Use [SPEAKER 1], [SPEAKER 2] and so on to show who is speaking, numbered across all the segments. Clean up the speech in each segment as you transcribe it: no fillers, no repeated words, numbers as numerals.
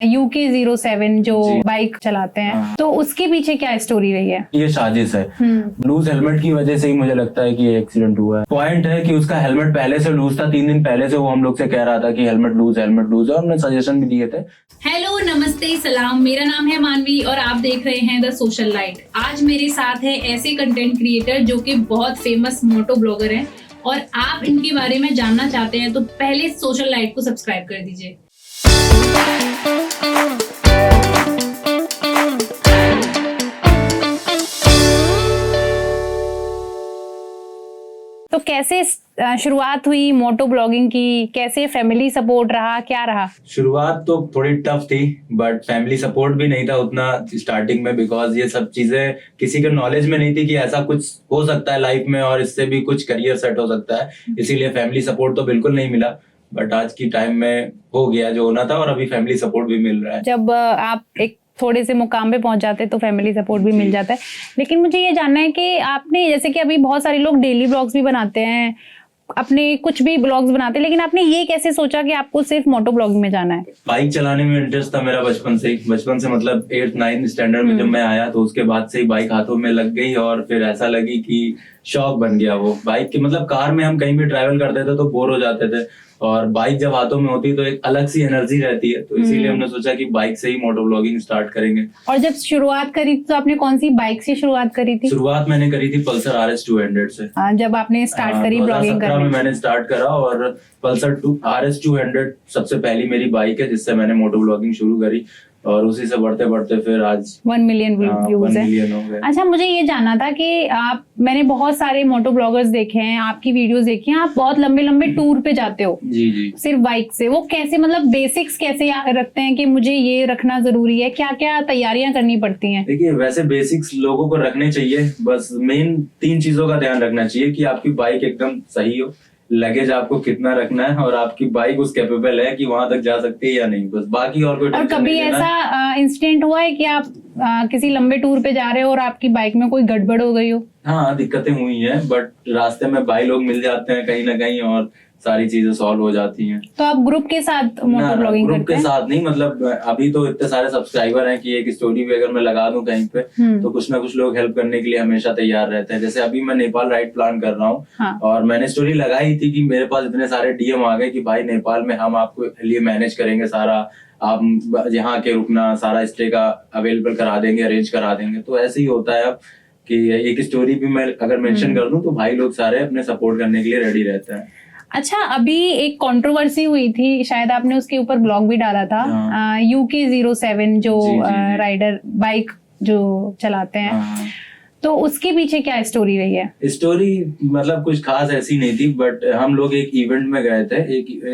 [SPEAKER 1] UK07 जो bike चलाते हैं, तो उसके पीछे क्या स्टोरी रही है?
[SPEAKER 2] ये साजिश है। लूज हेलमेट की वजह से ही मुझे लगता है कि ये एक्सीडेंट हुआ है। पॉइंट है कि उसका हेलमेट पहले से लूज था, 3 दिन पहले से वो हम लोग से कह रहा था कि हेलमेट लूज है, और हमने सजेशन भी दिए थे।
[SPEAKER 3] हेलो, नमस्ते, सलाम। मेरा नाम है मानवी और आप देख रहे हैं द सोशल लाइट। आज मेरे साथ है ऐसे कंटेंट क्रिएटर जो कि बहुत फेमस मोटो ब्लॉगर हैं और आप इनके बारे में जानना चाहते हैं तो पहले सोशल लाइट को सब्सक्राइब कर दीजिए।
[SPEAKER 1] तो कैसे शुरुआत हुई मोटो ब्लॉगिंग की? कैसे फैमिली सपोर्ट रहा, क्या रहा?
[SPEAKER 2] शुरुआत तो थोड़ी टफ थी, बट फैमिली सपोर्ट भी नहीं था उतना स्टार्टिंग में, बिकॉज ये सब चीजें किसी के नॉलेज में नहीं थी कि ऐसा कुछ हो सकता है लाइफ में और इससे भी कुछ करियर सेट हो सकता है। इसीलिए फैमिली सपोर्ट तो बिल्कुल नहीं मिला, बट आज की टाइम में हो गया जो होना था और अभी फैमिली सपोर्ट भी मिल रहा है।
[SPEAKER 1] जब आप एक थोड़े से मुकाम पे पहुंच जाते तो फैमिली सपोर्ट भी मिल जाता है। लेकिन मुझे ये जानना है कि आपने, जैसे कि अभी बहुत सारे लोग डेली ब्लॉग्स भी बनाते हैं, अपने कुछ भी ब्लॉग्स बनाते हैं, लेकिन आपने ये कैसे सोचा कि आपको सिर्फ मोटो ब्लॉगिंग में जाना है?
[SPEAKER 2] बाइक चलाने में इंटरेस्ट था मेरा बचपन से मतलब 8th-9th स्टैंडर्ड में जब मैं आया तो उसके बाद से ही बाइक हाथों में लग गई और फिर ऐसा लगी कि शौक बन गया वो बाइक की। मतलब कार में हम कहीं भी ट्रैवल करते थे तो बोर हो जाते थे और बाइक जब हाथों में होती तो एक अलग सी एनर्जी रहती है, तो इसीलिए हमने सोचा कि बाइक से ही मोटो ब्लॉगिंग स्टार्ट करेंगे।
[SPEAKER 1] और जब शुरुआत करी तो आपने कौन सी बाइक से शुरुआत करी थी?
[SPEAKER 2] शुरुआत मैंने करी थी पल्सर RS 200 से।
[SPEAKER 1] जब आपने स्टार्ट करी ब्लॉगिंग करना?
[SPEAKER 2] में मैंने स्टार्ट करा और पल्सर RS 200 सबसे पहली मेरी बाइक है जिससे मैंने मोटो ब्लॉगिंग शुरू करी और उसी से बढ़ते बढ़ते फिर आज
[SPEAKER 1] 1 मिलियन व्यूज है। अच्छा, मुझे ये जानना था कि मैंने बहुत सारे मोटो ब्लॉगर्स देखे हैं, आपकी वीडियोस देखी हैं, आप बहुत लंबे लंबे टूर पे जाते हो
[SPEAKER 2] जी
[SPEAKER 1] सिर्फ बाइक से। वो कैसे, मतलब बेसिक्स कैसे रखते हैं कि मुझे ये रखना जरूरी है? क्या क्या तैयारियां करनी पड़ती हैं?
[SPEAKER 2] देखिए, वैसे बेसिक्स लोगों को रखने चाहिए, बस मेन 3 चीजों का ध्यान रखना चाहिए कि आपकी बाइक एकदम सही हो, लगेज आपको कितना रखना है और आपकी बाइक उस कैपेबल है कि वहां तक जा सकती है या नहीं, बस बाकी और कोई।
[SPEAKER 1] और कभी ऐसा इंसिडेंट हुआ है कि आप किसी लंबे टूर पे जा रहे हो और आपकी बाइक में कोई गड़बड़ हो गई हो?
[SPEAKER 2] हाँ, दिक्कतें हुई हैं, बट रास्ते में भाई लोग मिल जाते हैं कहीं ना कहीं और सारी चीजें सॉल्व हो जाती हैं।
[SPEAKER 1] तो आप ग्रुप के साथ मोटो ब्लॉगिंग करते हैं?
[SPEAKER 2] ग्रुप के साथ नहीं, मतलब अभी तो इतने सारे सब्सक्राइबर हैं कि एक स्टोरी भी अगर मैं लगा दूं कहीं पे तो कुछ ना कुछ लोग हेल्प करने के लिए हमेशा तैयार रहते हैं। जैसे अभी मैं नेपाल राइड प्लान कर रहा हूँ। हाँ। और मैंने स्टोरी लगाई थी कि मेरे पास इतने सारे DM आ गए कि भाई नेपाल में हम आपको लिए मैनेज करेंगे सारा, आप यहाँ के रुकना, सारा स्टे का अवेलेबल करा देंगे, अरेंज करा देंगे। तो ऐसे ही होता है अब कि एक स्टोरी भी मैं अगर मेंशन कर दूं तो भाई लोग सारे अपने सपोर्ट करने के लिए रेडी रहते हैं।
[SPEAKER 1] अच्छा, अभी एक कंट्रोवर्सी हुई थी, शायद आपने उसके ऊपर ब्लॉग भी डाला था। UK07 जो राइडर बाइक जो चलाते हैं, तो उसके पीछे क्या स्टोरी रही है?
[SPEAKER 2] स्टोरी मतलब कुछ खास ऐसी नहीं थी, बट हम लोग एक इवेंट में गए थे।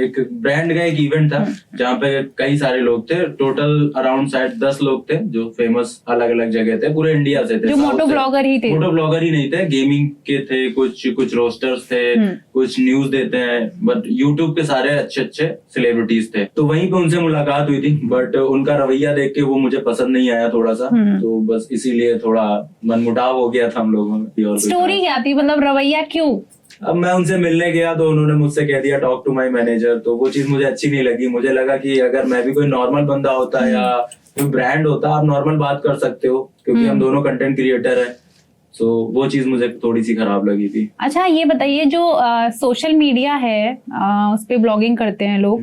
[SPEAKER 2] एक ब्रांड का एक इवेंट था जहाँ पे कई सारे लोग थे, टोटल अराउंड शायद 10 लोग थे जो फेमस अलग अलग जगह थे, पूरे इंडिया से थे।
[SPEAKER 1] जो मोटो ब्लॉगर ही थे? मोटो
[SPEAKER 2] ब्लॉगर ही नहीं थे, गेमिंग के थे, कुछ रोस्टर्स थे, कुछ न्यूज देते हैं, बट यूट्यूब के सारे अच्छे सेलिब्रिटीज थे। तो वहीं पे उनसे मुलाकात हुई थी, बट उनका रवैया देख के वो मुझे पसंद नहीं आया थोड़ा सा, तो बस इसीलिए थोड़ा मनमुटाव हो गया था हम लोगों में।
[SPEAKER 1] स्टोरी क्या थी, मतलब रवैया क्यों?
[SPEAKER 2] अब मैं उनसे मिलने गया तो उन्होंने मुझसे कह दिया टॉक टू माय मैनेजर, तो वो चीज मुझे अच्छी नहीं लगी। मुझे लगा कि अगर मैं भी कोई नॉर्मल बंदा होता या कोई ब्रांड होता, आप नॉर्मल बात कर सकते हो, क्योंकि हम दोनों कंटेंट क्रिएटर हैं। सो वो चीज मुझे थोड़ी सी खराब लगी थी।
[SPEAKER 1] अच्छा, ये बताइए, जो सोशल मीडिया है उस पे ब्लॉगिंग करते हैं लोग,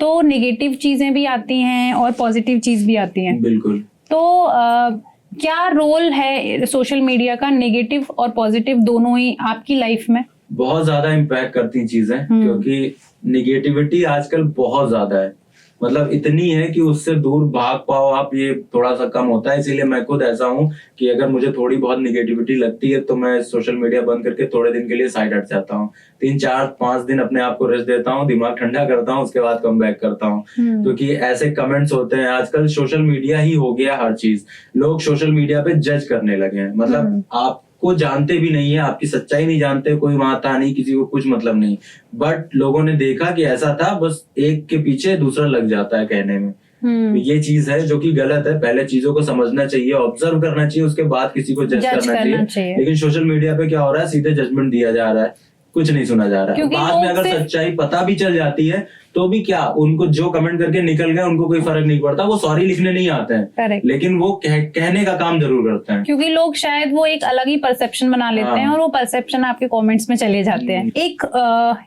[SPEAKER 1] तो नेगेटिव चीजें भी आती हैं और पॉजिटिव चीज भी आती हैं।
[SPEAKER 2] बिल्कुल।
[SPEAKER 1] तो क्या रोल है सोशल मीडिया का, नेगेटिव और पॉजिटिव दोनों ही आपकी लाइफ में?
[SPEAKER 2] बहुत ज्यादा इम्पैक्ट करती चीजें, क्योंकि निगेटिविटी आजकल बहुत ज्यादा है, मतलब इतनी है कि उससे दूर भाग पाओ आप, ये थोड़ा सा कम होता है। इसीलिए मैं खुद ऐसा हूँ कि अगर मुझे थोड़ी बहुत निगेटिविटी लगती है तो मैं सोशल मीडिया बंद करके थोड़े दिन के लिए साइड हट जाता हूँ, 3-4-5 दिन अपने आप को रेस्ट देता हूँ, दिमाग ठंडा करता हूँ, उसके बाद कम बैक करता हूँ। क्योंकि ऐसे कमेंट्स होते हैं, आजकल सोशल मीडिया ही हो गया हर चीज, लोग सोशल मीडिया पे जज करने लगे हैं। मतलब आप को जानते भी नहीं है, आपकी सच्चाई नहीं जानते, कोई वहां था नहीं, किसी को कुछ मतलब नहीं, बट लोगों ने देखा कि ऐसा था, बस एक के पीछे दूसरा लग जाता है कहने में। तो ये चीज है जो कि गलत है। पहले चीजों को समझना चाहिए, ऑब्जर्व करना चाहिए, उसके बाद किसी को जज करना चाहिए। लेकिन सोशल मीडिया पे क्या हो रहा है, सीधे जजमेंट दिया जा रहा है कुछ नहीं सुना जा रहा है।
[SPEAKER 1] क्योंकि
[SPEAKER 2] बाद में
[SPEAKER 1] लोग
[SPEAKER 2] अगर
[SPEAKER 1] सिर्फ-
[SPEAKER 2] सच्चाई पता भी चल जाती है तो भी क्या, उनको जो कमेंट करके निकल गए उनको कोई फर्क नहीं पड़ता, वो सॉरी लिखने नहीं आते हैं,
[SPEAKER 1] Correct.
[SPEAKER 2] लेकिन वो कहने का काम जरूर करते हैं।
[SPEAKER 1] क्योंकि लोग शायद वो एक अलग ही परसेप्शन बना लेते हैं
[SPEAKER 2] हाँ।
[SPEAKER 1] और वो परसेप्शन आपके कमेंट्स में चले जाते हैं। एक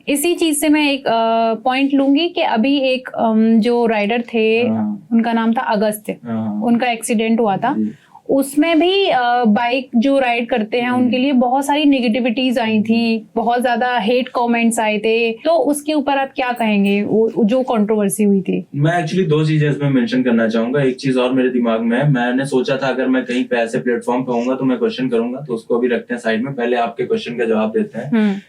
[SPEAKER 1] इसी चीज से मैं एक पॉइंट लूंगी कि अभी एक जो राइडर थे,
[SPEAKER 2] हाँ।
[SPEAKER 1] उनका नाम था अगस्त,
[SPEAKER 2] हाँ।
[SPEAKER 1] उनका एक्सीडेंट हुआ था।
[SPEAKER 2] जी।
[SPEAKER 1] उसमें भी बाइक जो राइड करते हैं उनके लिए बहुत सारी नेगेटिविटीज आई थी, बहुत ज्यादा हेट कमेंट्स आए थे, तो उसके ऊपर आप क्या कहेंगे, वो जो कंट्रोवर्सी हुई थी?
[SPEAKER 2] मैं एक्चुअली 2 चीजें इसमें मेंशन करना चाहूंगा। एक चीज और मेरे दिमाग में है, मैंने सोचा था अगर मैं कहीं पे ऐसे प्लेटफॉर्म पे होऊंगा तो मैं क्वेश्चन करूंगा, तो उसको अभी रखते हैं साइड में, पहले आपके क्वेश्चन का जवाब देते हैं।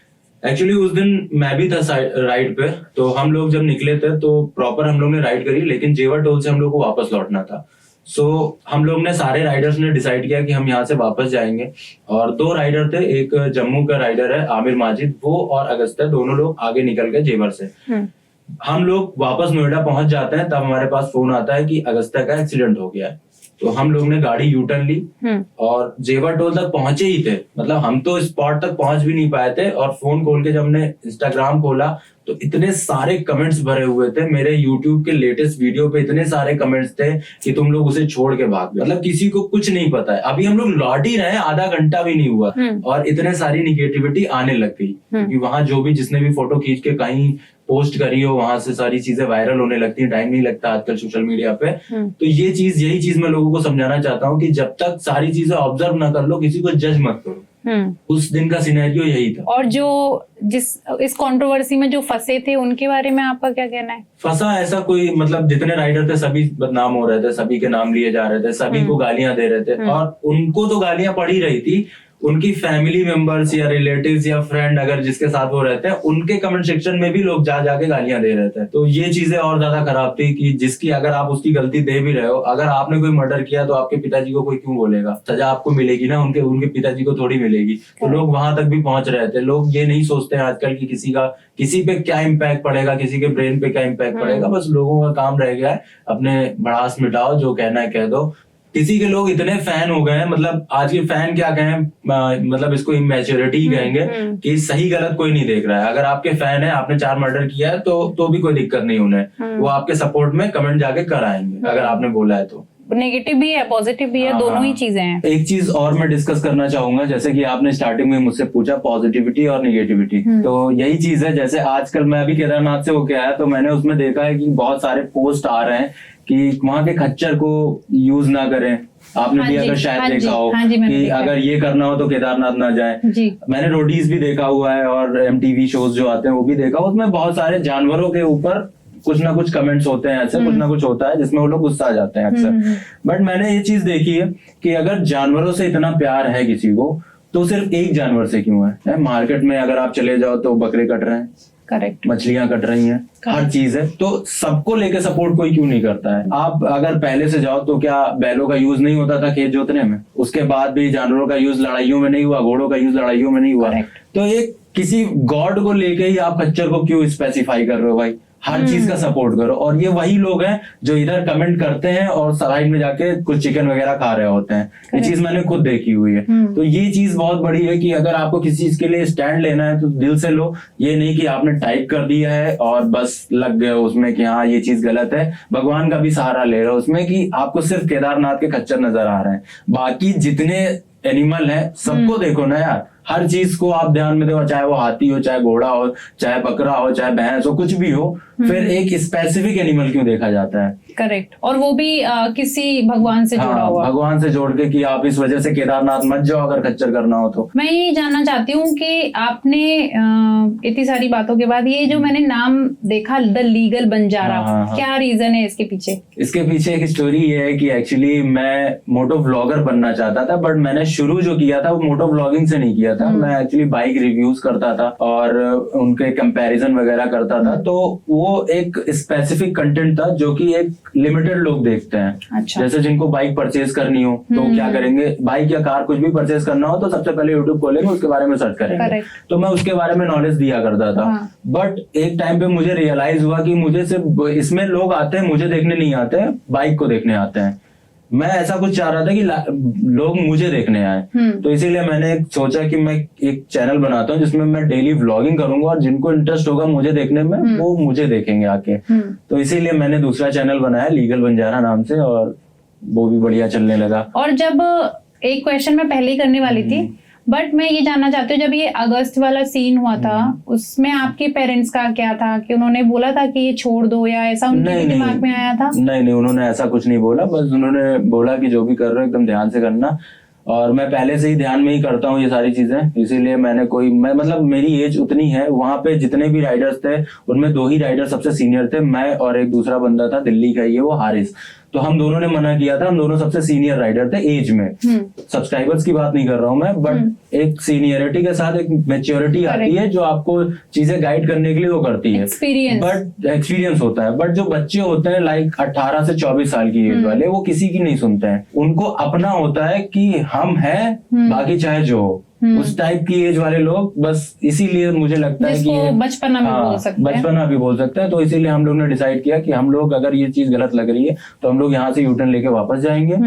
[SPEAKER 2] एक्चुअली उस दिन मैं भी था राइड पे, तो हम लोग जब निकले थे तो प्रॉपर हम लोग ने राइड करी, लेकिन जेवर टोल से हम लोग को वापस लौटना था। सो हम लोग ने सारे राइडर्स ने डिसाइड किया कि हम यहाँ से वापस जाएंगे, और 2 राइडर थे, एक जम्मू का राइडर है आमिर माजिद, वो और अगस्त है, दोनों लोग आगे निकल गए जेवर से। हम लोग वापस नोएडा पहुंच जाते हैं, तब हमारे पास फोन आता है कि अगस्ता का एक्सीडेंट हो गया है। तो हम लोग ने गाड़ी यू टर्न ली और जेवर टोल तक पहुंचे ही थे, मतलब हम तो स्पॉट तक पहुंच भी नहीं पाए थे, और फोन खोल के जब हमने इंस्टाग्राम खोला तो इतने सारे कमेंट्स भरे हुए थे। मेरे यूट्यूब के लेटेस्ट वीडियो पे इतने सारे कमेंट्स थे कि तुम लोग उसे छोड़ के भाग गए, मतलब किसी को कुछ नहीं पता है, अभी हम लोग लौट ही रहे हैं, आधा घंटा भी नहीं हुआ और इतने सारी निगेटिविटी आने लग गई, क्योंकि वहां जो भी जिसने भी फोटो खींच के कहीं पोस्ट करी हो, वहां से सारी चीजें वायरल होने लगती हैं। टाइम नहीं लगता आजकल सोशल मीडिया पे। तो यही चीज मैं लोगों को समझाना चाहता हूँ कि जब तक सारी चीजें ऑब्जर्व ना कर लो, किसी को जज मत करो। उस दिन का सिनेरियो यही था।
[SPEAKER 1] और जो इस कंट्रोवर्सी में जो फंसे थे उनके बारे में आपका क्या कहना है?
[SPEAKER 2] फंसा ऐसा कोई, मतलब जितने राइडर थे सभी बदनाम हो रहे थे, सभी के नाम लिए जा रहे थे, सभी को गालियां दे रहे थे, और उनको तो गालियां पड़ ही रही थी, उनकी फैमिली मेंबर्स या रिलेटिव्स या फ्रेंड अगर जिसके साथ वो रहते हैं, उनके कमेंट सेक्शन में भी लोग जा जाके गालियां दे रहे थे। तो ये चीजें और ज्यादा खराब थी कि जिसकी अगर आप उसकी गलती दे भी रहे हो, अगर आपने कोई मर्डर किया तो आपके पिताजी को कोई क्यों बोलेगा, सजा आपको मिलेगी ना, उनके पिताजी को थोड़ी मिलेगी। तो लोग वहां तक भी पहुंच रहे थे। लोग ये नहीं सोचते हैं आजकल कि किसी पे क्या इम्पैक्ट पड़ेगा, किसी के ब्रेन पे क्या इम्पैक्ट पड़ेगा। बस लोगों का काम रह गया है अपने भड़ास मिटाओ, जो कहना है कह दो। किसी के लोग इतने फैन हो गए हैं, मतलब आज के फैन क्या कहें, मतलब इसको इमेच्योरिटी कहेंगे कि सही गलत कोई नहीं देख रहा है। अगर आपके फैन है, आपने 4 मर्डर किया है तो भी कोई दिक्कत नहीं उन्हें, वो आपके सपोर्ट में कमेंट जाके कर आएंगे अगर आपने बोला है तो।
[SPEAKER 1] नेगेटिव भी है, पॉजिटिव भी है, दोनों ही चीजें हैं।
[SPEAKER 2] एक चीज और मैं डिस्कस करना चाहूंगा, जैसे कि आपने स्टार्टिंग में मुझसे पूछा पॉजिटिविटी और निगेटिविटी, तो यही चीज है। जैसे आजकल मैं अभी केदारनाथ से होके आया, तो मैंने उसमें देखा है कि बहुत सारे पोस्ट आ रहे हैं कि वहां के खच्चर को यूज ना करें। आपने भी अगर शायद देखा हो कि अगर ये करना हो तो केदारनाथ ना जाए। मैंने रोडीज भी देखा हुआ है और MTV शोज जो आते हैं वो भी देखा, उसमें बहुत सारे जानवरों के ऊपर कुछ ना कुछ कमेंट्स होते हैं, ऐसे कुछ ना कुछ होता है जिसमें वो लोग गुस्सा आ जाते हैं अक्सर। बट मैंने ये चीज देखी है कि अगर जानवरों से इतना प्यार है किसी को, तो सिर्फ एक जानवर से क्यों है? मार्केट में अगर आप चले जाओ तो बकरे कट रहे हैं,
[SPEAKER 1] करेक्ट,
[SPEAKER 2] मछलियां कट रही हैं, हर चीज है, तो सबको लेके सपोर्ट कोई क्यों नहीं करता है? आप अगर पहले से जाओ तो क्या बैलों का यूज नहीं होता था खेत जोतने में? उसके बाद भी जानवरों का यूज लड़ाइयों में नहीं हुआ, घोड़ों का यूज लड़ाइयों में नहीं हुआ। तो एक किसी गॉड को लेके ही आप खच्चर को क्यों स्पेसिफाई कर रहे हो भाई? हर चीज का सपोर्ट करो। और ये वही लोग हैं जो इधर कमेंट करते हैं और साइड में जाके कुछ चिकन वगैरह खा रहे होते हैं। ये चीज मैंने खुद देखी हुई है। तो ये चीज बहुत बड़ी है कि अगर आपको किसी चीज के लिए स्टैंड लेना है तो दिल से लो, ये नहीं कि आपने टाइप कर दिया है और बस लग गए उसमें कि हाँ ये चीज गलत है। भगवान का भी सहारा ले रहे हो उसमें कि आपको सिर्फ केदारनाथ के खच्चर नजर आ रहे हैं, बाकी जितने एनिमल है सबको देखो ना यार। हर चीज को आप ध्यान में देखो, चाहे वो हाथी हो, चाहे घोड़ा हो, चाहे बकरा हो, चाहे भैंस हो, कुछ भी हो, फिर एक स्पेसिफिक एनिमल क्यों देखा जाता है?
[SPEAKER 1] करेक्ट। और वो भी किसी भगवान से जुड़ा हुआ,
[SPEAKER 2] भगवान से जोड़ के कि आप इस वजह से केदारनाथ मत जाओ अगर खच्चर करना हो तो।
[SPEAKER 1] मैं ये जानना चाहती हूँ कि आपने इतनी सारी बातों के बाद ये जो मैंने नाम देखा द लीगल बंजारा, क्या रीजन है इसके पीछे?
[SPEAKER 2] इसके पीछे एक स्टोरी ये है कि एक्चुअली मैं मोटो व्लॉगर बनना चाहता था, बट मैंने शुरू जो किया था वो मोटो व्लॉगिंग से नहीं किया था। मैं एक्चुअली बाइक रिव्यूज करता था और उनके कंपैरिजन वगैरह करता था। तो वो एक स्पेसिफिक कंटेंट था जो कि एक लिमिटेड लोग देखते हैं।
[SPEAKER 1] अच्छा।
[SPEAKER 2] जैसे जिनको बाइक परचेज करनी हो तो क्या करेंगे, बाइक या कार कुछ भी परचेज करना हो तो सबसे पहले यूट्यूब खोलेंगे, उसके बारे में सर्च करेंगे। तो मैं उसके बारे में नॉलेज दिया करता था। बट एक टाइम पे मुझे रियलाइज हुआ कि मुझे सिर्फ इसमें लोग आते हैं, मुझे देखने नहीं आते हैं, बाइक को देखने आते हैं। मैं ऐसा कुछ चाह रहा था कि लोग मुझे देखने आए, तो इसीलिए मैंने सोचा कि मैं एक चैनल बनाता हूँ जिसमें मैं डेली व्लॉगिंग करूंगा और जिनको इंटरेस्ट होगा मुझे देखने में वो मुझे देखेंगे आके। तो इसीलिए मैंने दूसरा चैनल बनाया लीगल बंजारा नाम से, और वो भी बढ़िया चलने लगा।
[SPEAKER 1] और जब एक क्वेश्चन मैं पहले ही करने वाली थी, बट मैं ये जानना चाहती हूँ, जब ये अगस्त वाला सीन हुआ था उसमें आपके पेरेंट्स का क्या था, कि उन्होंने बोला था कि ये छोड़ दो, या ऐसा उनके दिमाग में आया था?
[SPEAKER 2] नहीं, उन्होंने ऐसा कुछ नहीं बोला, बस उन्होंने बोला कि जो भी कर रहे हो एकदम ध्यान से करना। और मैं पहले से ही ध्यान में ही करता हूँ ये सारी चीजें, इसीलिए मैं मतलब मेरी एज उतनी है, वहां पे जितने भी राइडर्स थे उनमें 2 ही राइडर सबसे सीनियर थे, मैं और एक दूसरा बंदा था दिल्ली का ही है, वो हारिस। तो हम दोनों ने मना किया था, हम दोनों सबसे सीनियर राइडर थे एज में। सब्सक्राइबर्स की बात नहीं कर रहा हूँ मैं, बट एक सीनियरिटी के साथ एक मैच्योरिटी आती है जो आपको चीजें गाइड करने के लिए वो करती है, बट एक्सपीरियंस होता है। बट जो बच्चे होते हैं लाइक 18 से 24 साल की एज वाले, वो किसी की नहीं सुनते हैं, उनको अपना होता है कि हम हैं, बाकी चाहे जो हो। उस टाइप की एज वाले लोग, बस इसीलिए मुझे लगता है कि
[SPEAKER 1] बचपना भी बोल सकते हैं,
[SPEAKER 2] बचपना भी बोल सकते हैं। तो इसीलिए हम लोग ने डिसाइड किया कि हम लोग अगर ये चीज गलत लग रही है तो हम लोग यहाँ से यूटर्न लेके वापस जाएंगे,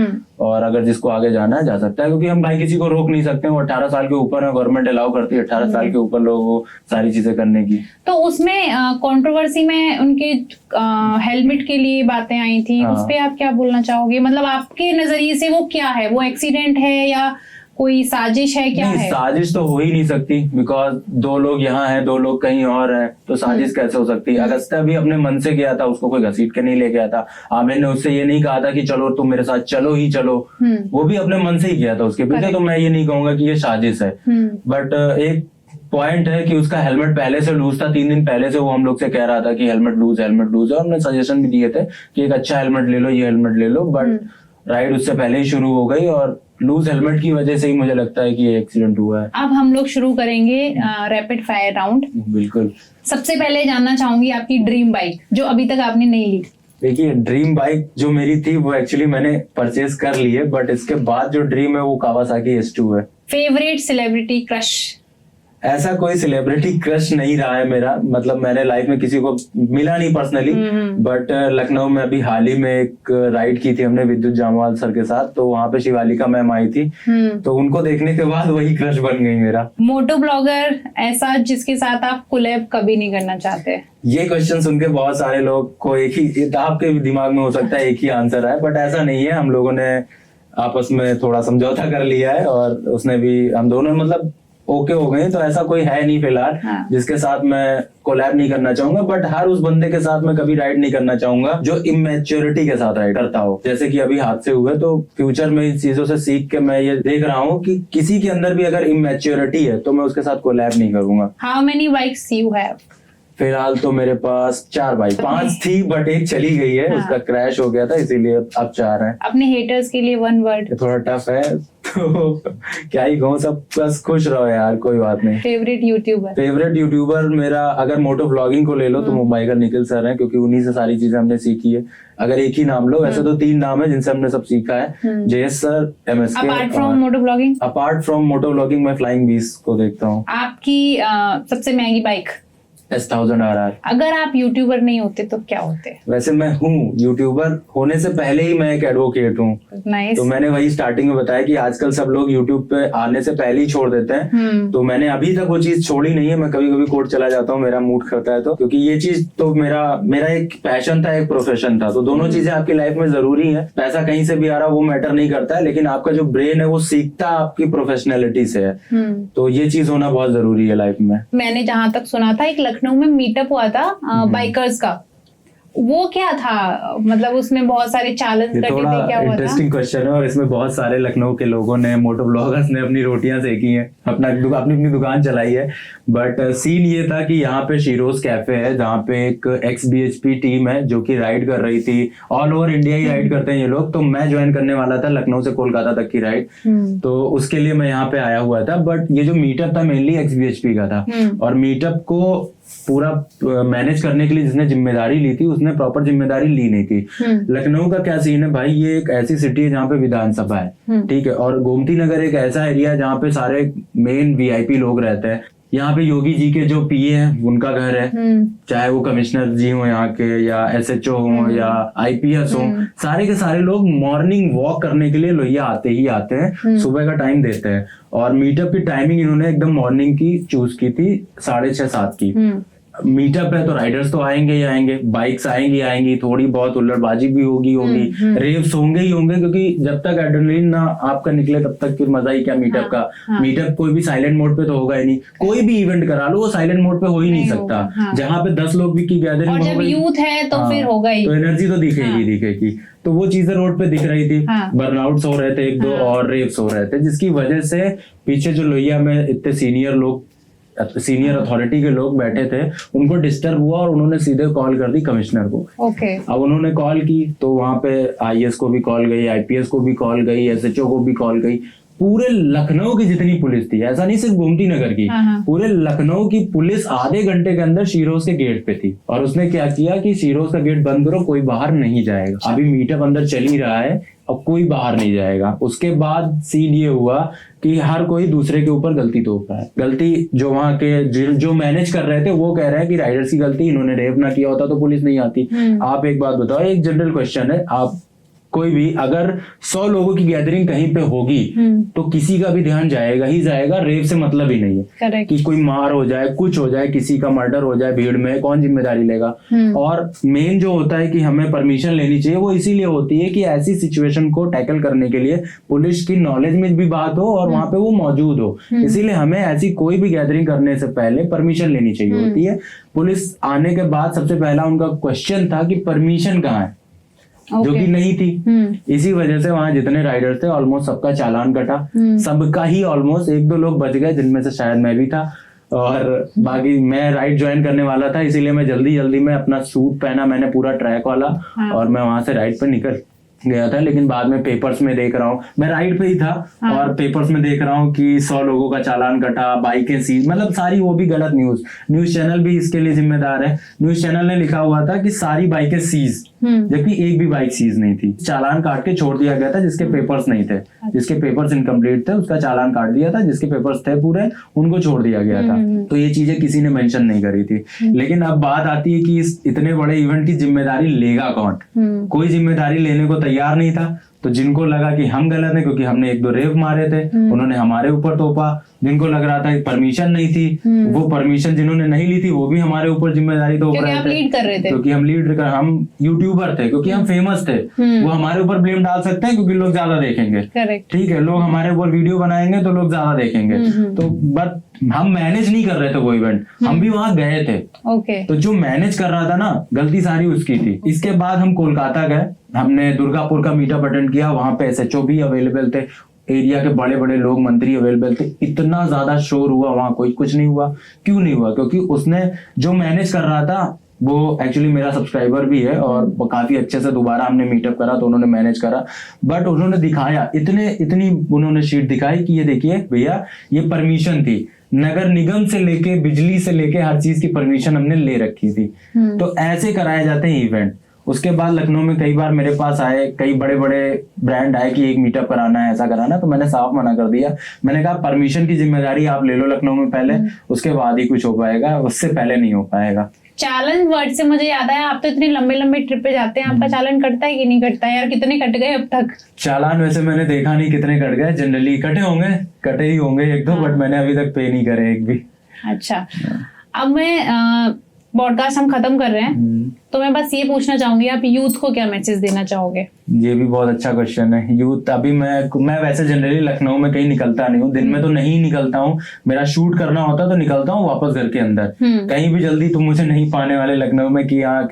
[SPEAKER 2] और अगर जिसको आगे जाना है जा सकता है, क्योंकि हम भाई किसी को रोक नहीं सकते। वो 18 साल के ऊपर है, गवर्नमेंट अलाउ करती है 18 साल के ऊपर लोगों को सारी चीजें करने की।
[SPEAKER 1] तो उसमें कंट्रोवर्सी में उनके हेलमेट के लिए बातें आई थी, उस पे आप क्या बोलना चाहोगे? मतलब आपके नजरिए से वो क्या है, वो एक्सीडेंट है या कोई साजिश है, क्या है?
[SPEAKER 2] साजिश तो हो ही नहीं सकती, बिकॉज 2 लोग यहाँ हैं, 2 लोग कहीं और हैं, तो साजिश कैसे हो सकती है? अगस्ता भी अपने मन से गया था, उसको कोई घसीट के नहीं ले गया था। आमिर ने उससे ये नहीं कहा था कि चलो तुम मेरे साथ चलो ही चलो, वो भी अपने मन से ही गया था उसके पीछे। तो मैं ये नहीं कहूंगा कि ये साजिश है, बट एक पॉइंट है कि उसका हेलमेट पहले से लूज था। 3 दिन पहले से वो हम लोग से कह रहा था कि हेलमेट लूज है, और हमने सजेशन भी दिए थे कि एक अच्छा हेलमेट ले लो, ये हेलमेट ले लो, बट राइड उससे पहले ही शुरू हो गई, और लूज हेलमेट की वजह से ही मुझे लगता है कि ये एक्सीडेंट हुआ है।
[SPEAKER 1] अब हम लोग शुरू करेंगे रैपिड फायर राउंड।
[SPEAKER 2] बिल्कुल।
[SPEAKER 1] सबसे पहले जानना चाहूंगी आपकी ड्रीम बाइक जो अभी तक आपने नहीं ली।
[SPEAKER 2] देखिए, ड्रीम बाइक जो मेरी थी वो एक्चुअली मैंने परचेज कर ली है, बट इसके बाद जो ड्रीम है वो कावासाकी S2 है।
[SPEAKER 1] Favourite celebrity crush?
[SPEAKER 2] ऐसा कोई सेलिब्रिटी क्रश नहीं रहा है मेरा, मतलब मैंने लाइफ में किसी को मिला नहीं पर्सनली, बट लखनऊ में अभी हाल ही में एक राइड की थी हमने विद्युत जामवाल सर के साथ, तो वहां पे शिवालिका मैम आई थी, तो उनको देखने के बाद वही क्रश बन गई मेरा।
[SPEAKER 1] मोटो ब्लॉगर ऐसा जिसके साथ आप कोलैब कभी नहीं करना चाहते?
[SPEAKER 2] ये क्वेश्चन सुन के बहुत सारे लोग को एक ही आपके दिमाग में हो सकता है एक ही आंसर है, बट ऐसा नहीं है। हम लोगों ने आपस में थोड़ा समझौता कर लिया है, और उसने भी, हम दोनों मतलब ओके हो गए, तो ऐसा कोई है नहीं फिलहाल जिसके साथ मैं कोलैब नहीं करना चाहूंगा। बट हर उस बंदे के साथ मैं कभी राइड नहीं करना चाहूंगा जो इमेच्योरिटी के साथ राइड करता हो, जैसे कि अभी हादसे हुए। तो फ्यूचर में इन चीजों से सीख के मैं ये देख रहा हूँ कि किसी के अंदर भी अगर इमेच्योरिटी है तो मैं उसके साथ कोलैब नहीं करूंगा।
[SPEAKER 1] How many bikes you have?
[SPEAKER 2] फिलहाल तो मेरे पास 4 बाइक, 5 थी बट एक चली गई है, उसका क्रैश हो गया था, इसीलिए अब 4 है।
[SPEAKER 1] अपने हेटर्स के लिए 1 वर्ड?
[SPEAKER 2] थोड़ा टफ है तो क्या ही कहूँ, सब बस खुश रहो यार, कोई बात नहीं।
[SPEAKER 1] Favourite YouTuber?
[SPEAKER 2] फेवरेट यूट्यूबर मेरा अगर मोटो व्लॉगिंग को ले लो तो मुंबई का निखिल सर है, क्योंकि उन्हीं से सारी चीजें हमने सीखी है। अगर एक ही नाम लो, वैसे तो 3 नाम है जिनसे हमने सब सीखा है, JS sir, MSK।
[SPEAKER 1] Apart from moto vlogging?
[SPEAKER 2] Apart from moto vlogging मैं फ्लाइंग बीस्ट को देखता हूँ।
[SPEAKER 1] आपकी सबसे महंगी बाइक?
[SPEAKER 2] S1000 RR।
[SPEAKER 1] अगर आप यूट्यूबर नहीं होते तो क्या होते?
[SPEAKER 2] वैसे मैं हूँ यूट्यूबर, होने से पहले ही मैं एक एडवोकेट हूँ।
[SPEAKER 1] नाइस।
[SPEAKER 2] तो मैंने वही स्टार्टिंग में बताया कि आजकल सब लोग यूट्यूब पे आने से पहले ही छोड़ देते हैं, तो मैंने अभी तक वो चीज छोड़ी नहीं है। मैं कभी कभी कोर्ट चला जाता हूँ, मेरा मूड करता है तो, क्योंकि ये चीज तो मेरा एक पैशन था, एक प्रोफेशन था। तो दोनों चीजें आपकी लाइफ में जरूरी है। पैसा कहीं से भी आ रहा वो मैटर नहीं करता है, लेकिन आपका जो ब्रेन है वो सीखता आपकी प्रोफेशनलिटी से है। तो ये चीज होना बहुत जरूरी है लाइफ में।
[SPEAKER 1] मैंने जहां तक सुना था एक लखनऊ में मीटअप हुआ था बाइकर्स का, वो क्या था? मतलब उसमें बहुत सारे चैलेंज करते थे, क्या हुआ था?
[SPEAKER 2] इंटरेस्टिंग क्वेश्चन है, और इसमें बहुत सारे लखनऊ के लोगों ने, मोटो ब्लॉगर्स ने अपनी रोटियां सेकी हैं, अपनी दुकान चलाई है। बट सीन ये था कि यहाँ पे शीरोज कैफे है, जहाँ पे एक XBHP टीम है जो कि राइड कर रही थी। ऑल ओवर इंडिया ही राइड करते हैं ये लोग, तो मैं ज्वाइन करने वाला था लखनऊ से कोलकाता तक की राइड, तो उसके लिए मैं यहाँ पे आया हुआ था। बट ये जो मीटअप था मेनली XBHP का था, और मीटअप को पूरा मैनेज करने के लिए जिसने जिम्मेदारी ली थी उसने प्रॉपर जिम्मेदारी ली नहीं थी। लखनऊ का क्या सीन है भाई, ये एक ऐसी सिटी है जहाँ पे विधानसभा है, ठीक है, और गोमती नगर एक ऐसा एरिया है जहाँ पे सारे मेन VIP लोग रहते हैं। यहाँ पे योगी जी के जो पीए हैं उनका घर है, चाहे वो कमिश्नर जी हो यहाँ के या एसएचओ हो या आईपीएस हो, सारे के सारे लोग मॉर्निंग वॉक करने के लिए लोहिया आते ही आते हैं, सुबह का टाइम देते हैं। और मीटअप की टाइमिंग इन्होंने एकदम मॉर्निंग की चूज की थी, 6:30-7 की। मीटअप है तो राइडर्स तो आएंगे ही आएंगे, बाइक्स आएंगी, थोड़ी बहुत हुल्लड़बाजी भी होगी, रेव्स होंगे ही होंगे, क्योंकि जब तक एड्रेनलिन ना आपका निकले तब तक फिर मजा ही क्या मीटअप का। मीटअप कोई भी साइलेंट मोड पे तो होगा ही नहीं, कोई भी इवेंट करा लो वो साइलेंट मोड पे हो ही नहीं सकता। जहाँ पे 10 लोग भी की गैदरिंग
[SPEAKER 1] जब यूथ है तो फिर होगा ही,
[SPEAKER 2] तो एनर्जी तो दिखेगी। तो वो चीजें रोड पे दिख रही थी, बर्नआउट्स हो रहे थे 1-2 और रेव्स हो रहे थे, जिसकी वजह से पीछे जो लोहिया में इतने सीनियर अथॉरिटी के लोग बैठे थे उनको डिस्टर्ब हुआ और उन्होंने सीधे कॉल कर दी कमिश्नर को। अब उन्होंने कॉल की तो वहां पे आईएएस को भी कॉल गई, आईपीएस को भी कॉल गई, एसएचओ को भी कॉल गई, पूरे लखनऊ की जितनी पुलिस थी, ऐसा नहीं सिर्फ गोमती नगर की, पूरे लखनऊ की पुलिस आधे घंटे के अंदर शीरोज के गेट पे थी। और उसने क्या किया कि शीरोज का गेट बंद करो, कोई बाहर नहीं जाएगा, अभी मीटअप अंदर चल ही रहा है और कोई बाहर नहीं जाएगा। उसके बाद सीन ये हुआ कि हर कोई दूसरे के ऊपर गलती थोप रहा है। गलती जो वहां के जो मैनेज कर रहे थे वो कह रहे हैं कि राइडर्स की गलती, इन्होंने रेप ना किया होता तो पुलिस नहीं आती। आप एक बात बताओ, एक जनरल क्वेश्चन है, आप कोई भी अगर 100 लोगों की गैदरिंग कहीं पे होगी तो किसी का भी ध्यान जाएगा ही जाएगा, रेप से मतलब ही नहीं है कि कोई मार हो जाए, कुछ हो जाए, किसी का मर्डर हो जाए भीड़ में, कौन जिम्मेदारी लेगा। और मेन जो होता है कि हमें परमिशन लेनी चाहिए, वो इसीलिए होती है कि ऐसी सिचुएशन को टैकल करने के लिए पुलिस की नॉलेज में भी बात हो और वहां पे वो मौजूद हो। इसीलिए हमें ऐसी कोई भी गैदरिंग करने से पहले परमिशन लेनी चाहिए होती है। पुलिस आने के बाद सबसे पहला उनका क्वेश्चन था कि परमिशन कहाँ है, जो कि नहीं थी। इसी वजह से वहां जितने राइडर्स थे ऑलमोस्ट सबका चालान कटा, सबका ही ऑलमोस्ट, 1-2 लोग बच गए जिनमें से शायद मैं भी था। और बाकी मैं राइड ज्वाइन करने वाला था, इसीलिए मैं जल्दी में अपना सूट पहना, मैंने पूरा ट्रैक वाला, और मैं वहां से राइड पे निकल गया था। लेकिन बाद में पेपर्स में देख रहा हूँ, मैं राइड पे ही था और पेपर्स में देख रहा हूँ कि 100 लोगों का चालान कटा, बाइकें सीज, मतलब सारी वो भी गलत न्यूज चैनल भी इसके लिए जिम्मेदार है। न्यूज चैनल ने लिखा हुआ था कि सारी बाइकें सीज, जबकि एक भी बाइक सीज नहीं थी। चालान काट के छोड़ दिया गया था जिसके पेपर्स नहीं थे, जिसके पेपर्स इनकम्प्लीट थे उसका चालान काट दिया था, जिसके पेपर्स थे पूरे उनको छोड़ दिया गया था। तो ये चीजें किसी ने मेंशन नहीं करी थी। लेकिन अब बात आती है कि इस इतने बड़े इवेंट की जिम्मेदारी लेगा कौन? कोई जिम्मेदारी लेने को तैयार नहीं था। तो जिनको लगा कि हम गलत हैं क्योंकि हमने 1-2 रेव मारे थे, उन्होंने हमारे ऊपर तोपा। जिनको लग रहा था कि परमिशन नहीं थी, वो परमिशन जिन्होंने नहीं ली थी वो भी हमारे ऊपर जिम्मेदारी तोप रहे थे, क्योंकि हम हम यूट्यूबर थे, क्योंकि हम फेमस थे। वो हमारे ऊपर ब्लेम डाल सकते हैं क्योंकि लोग ज्यादा देखेंगे, ठीक है, लोग हमारे ऊपर वीडियो बनाएंगे तो लोग ज्यादा देखेंगे। तो बट हम मैनेज नहीं कर रहे थे वो इवेंट, हम भी वहां गए थे। तो जो मैनेज कर रहा था ना, गलती सारी उसकी थी। इसके बाद हम कोलकाता गए, हमने दुर्गापुर का मीटअप अटेंड किया, वहां पे एसएचओ भी अवेलेबल थे, एरिया के बड़े बड़े लोग, मंत्री अवेलेबल थे। इतना ज्यादा शोर हुआ वहां, कोई कुछ नहीं हुआ। क्यों नहीं हुआ? क्योंकि उसने जो मैनेज कर रहा था वो एक्चुअली मेरा सब्सक्राइबर भी है और काफी अच्छे से दोबारा हमने मीटअप करा तो उन्होंने मैनेज करा। बट उन्होंने दिखाया इतनी उन्होंने शीट दिखाई कि ये देखिए भैया, ये परमिशन थी, नगर निगम से लेके बिजली से लेके हर चीज की परमिशन हमने ले रखी थी। तो ऐसे कराए जाते हैं इवेंट। उसके बाद लखनऊ में कई बार मेरे पास आए, कई बड़े बड़े ब्रांड आए कि एक मीटअप कराना है, ऐसा कराना है, तो मैंने साफ मना कर दिया। मैंने कहा परमिशन की जिम्मेदारी आप ले लो लखनऊ में पहले, उसके बाद ही कुछ हो पाएगा, उससे पहले नहीं हो पाएगा।
[SPEAKER 1] चालान वर्ड से मुझे याद आया, आप तो इतनी लंबे ट्रिप पे जाते हैं, आपका चालान कटता है कि नहीं कटता है? यार कितने कट गए अब तक? चालान
[SPEAKER 2] वैसे मैंने देखा नहीं कितने कट गए, जनरली कटे ही होंगे 1-2, बट मैंने अभी तक पे नहीं करे एक भी।
[SPEAKER 1] अच्छा, अब मैं पॉडकास्ट हम खत्म कर रहे हैं, तो मैं बस ये पूछना चाहूंगी, आप यूथ को क्या मैसेज देना चाहोगे?
[SPEAKER 2] ये भी बहुत अच्छा क्वेश्चन है। यूथ, अभी मैं वैसे जनरली लखनऊ में कहीं निकलता नहीं हूँ, दिन में तो नहीं निकलता हूँ, मेरा शूट करना होता है तो निकलता हूँ वापस घर के अंदर। कहीं भी जल्दी तुम मुझे नहीं पाने वाले लखनऊ में कि हाँ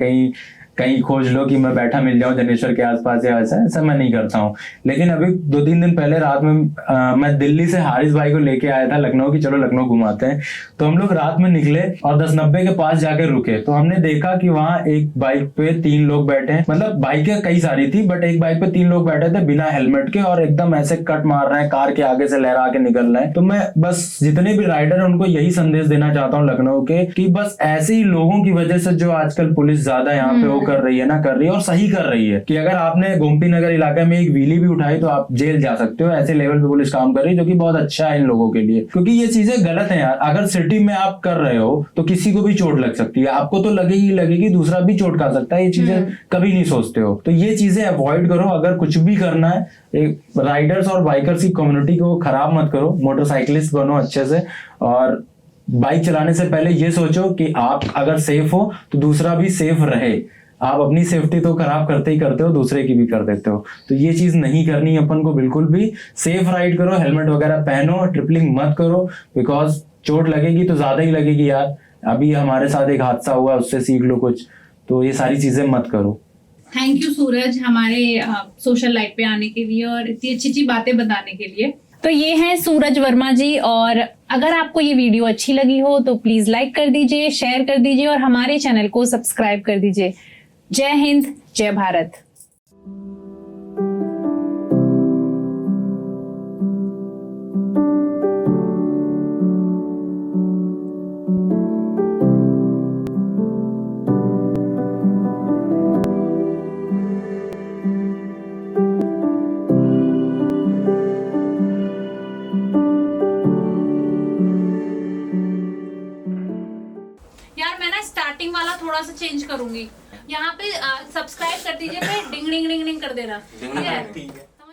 [SPEAKER 2] कहीं खोज लो कि मैं बैठा मिल जाऊं जनेश्वर के आसपास या ऐसा मैं नहीं करता हूं। लेकिन अभी 2-3 दिन पहले रात में मैं दिल्ली से हारिस भाई को लेके आया था लखनऊ की, चलो लखनऊ घुमाते हैं। तो हम लोग रात में निकले और 1090 के पास जाके रुके, तो हमने देखा कि वहां एक बाइक पे 3 लोग बैठे हैं, मतलब बाइकें कई सारी थी बट एक बाइक पे 3 लोग बैठे थे बिना हेलमेट के और एकदम ऐसे कट मार रहे हैं, कार के आगे से लहरा के निकल रहे हैं। तो मैं बस जितने भी राइडर है उनको यही संदेश देना चाहता हूँ लखनऊ के, कि बस ऐसे ही लोगों की वजह से जो आजकल पुलिस ज्यादा यहाँ पे हो कर रही है ना कर रही है और सही कर रही है कि अगर आपने गोमती नगर इलाके में एक व्हीली भी उठाई तो आप जेल जा सकते हो। ऐसे लेवल पे पुलिस काम कर रही है, जो कि बहुत अच्छा है इन लोगों के लिए, क्योंकि ये चीजें गलत है यार। अगर सिटी में आप कर रहे हो तो किसी को भी चोट लग सकती है, आपको तो लगेगी, दूसरा भी चोट खा सकता है। ये चीजें कभी नहीं सोचते हो, तो ये चीजें अवॉइड करो। अगर कुछ भी करना है, एक राइडर्स और बाइकर्स की कम्युनिटी को खराब मत करो, मोटरसाइकिलिस्ट बनो अच्छे से, और बाइक चलाने से पहले ये सोचो कि आप अगर सेफ हो तो दूसरा भी सेफ रहे। आप अपनी सेफ्टी तो खराब करते ही करते हो, दूसरे की भी कर देते हो, तो ये चीज नहीं करनी अपन को बिल्कुल भी। सेफ राइड करो, हेलमेट वगैरह पहनो, ट्रिपलिंग मत करो, बिकॉज चोट लगेगी तो ज्यादा ही लगेगी यार। अभी हमारे साथ एक हादसा हुआ, उससे सीख लो कुछ, तो ये सारी चीजें मत करो।
[SPEAKER 3] थैंक यू सूरज हमारे सोशल लाइट पे आने के लिए और इतनी अच्छी अच्छी बातें बताने के लिए।
[SPEAKER 1] तो ये हैं सूरज वर्मा जी, और अगर आपको ये वीडियो अच्छी लगी हो तो प्लीज लाइक कर दीजिए, शेयर कर दीजिए और हमारे चैनल को सब्सक्राइब कर दीजिए। जय हिंद, जय भारत।
[SPEAKER 3] यार मैं ना स्टार्टिंग वाला थोड़ा सा चेंज करूंगी, यहाँ पे सब्सक्राइब कर दीजिए, पे डिंग डिंग डिंग डिंग कर देना, ठीक है।